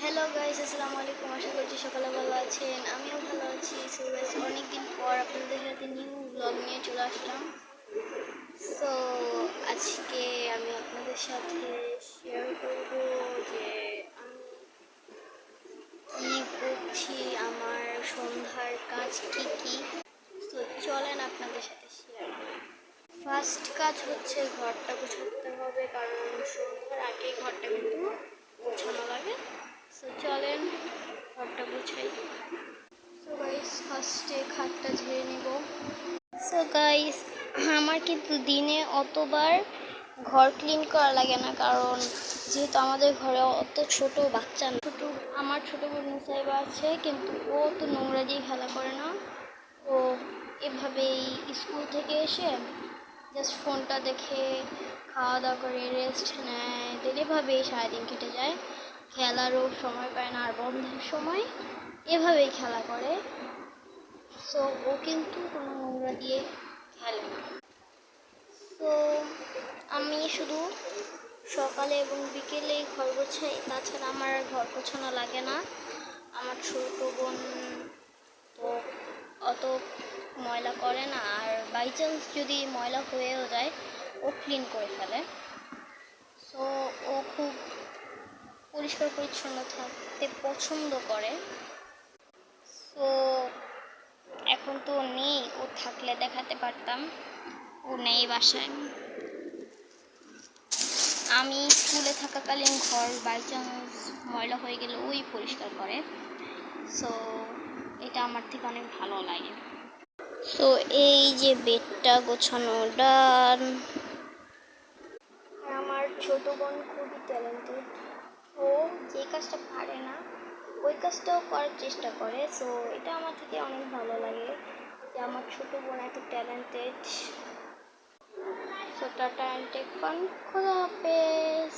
Hello guys, আসসালামু আলাইকুম। আশা করছি সকালে ভালো আছেন, আমিও ভালো আছি। সো গাইস, অনেকদিন পর আপনাদের সাথে নিউ ব্লগ নিয়ে চলে আসলাম। সো আজকে আমি আপনাদের সাথে শেয়ার করব যে আমি কী করছি, আমার সন্ধ্যার কাজ কি কি। সো চলেন আপনাদের সাথে শেয়ার করি। ফার্স্ট কাজ হচ্ছে ঘরটা গোছাতে হবে, কারণ সন্ধ্যার আগে ঘরটা কিন্তু গোছানো লাগে। সো চলেন ঘরটা গুছাই। সো গাইস, ফার্স্টে খাটটা ঝেড়ে নিব। সো গাইস, আমার কিন্তু দিনে অতবার ঘর ক্লিন করা লাগে না, কারণ যেহেতু আমাদের ঘরে অত ছোট বাচ্চা না। আমার ছোটো বোন মুসাইবা আছে, কিন্তু ও তো নোংরা দিয়ে খেলা করে না। ও এভাবেই স্কুল থেকে এসে জাস্ট ফোনটা দেখে খাওয়া দাওয়া করে রেস্ট নেয়, দেন এভাবেই সারাদিন কেটে যায়। খেলারও সময় পায় না, আর বন্ধের সময় এভাবেই খেলা করে। সো ও কিন্তু কোনো নোংরা দিয়ে খেলে না। তো আমি শুধু সকালে এবং বিকেলে ঘর গোছাই, তাছাড়া আমার ঘর গোছানো লাগে না। আমার ছোটো বোন তো অত ময়লা করে না, আর বাই চান্স যদি ময়লা হয়েও যায় ও ক্লিন করে ফেলে। সো ও খুব পরিষ্কার পরিচ্ছন্ন থাকতে পছন্দ করে। সো এখন তো নেই, ও থাকলে দেখাতে পারতাম। ও নেই বাসায়। আমি স্কুলে থাকাকালীন ঘর বাই চান্স ময়লা হয়ে গেলে ওই পরিষ্কার করে। সো এটা আমার থেকে অনেক ভালো লাগে। সো এই যে বেডটা গোছানো ডান। আমার ছোট বোন খুবই ট্যালেন্টেড। ও যে কাজটা পারে না ওই কাজটাও করার চেষ্টা করে। সো এটা আমার থেকে অনেক ভালো লাগে যে আমার ছোট বোন এত talented. So tata and take fun, খোদা হাফেজ।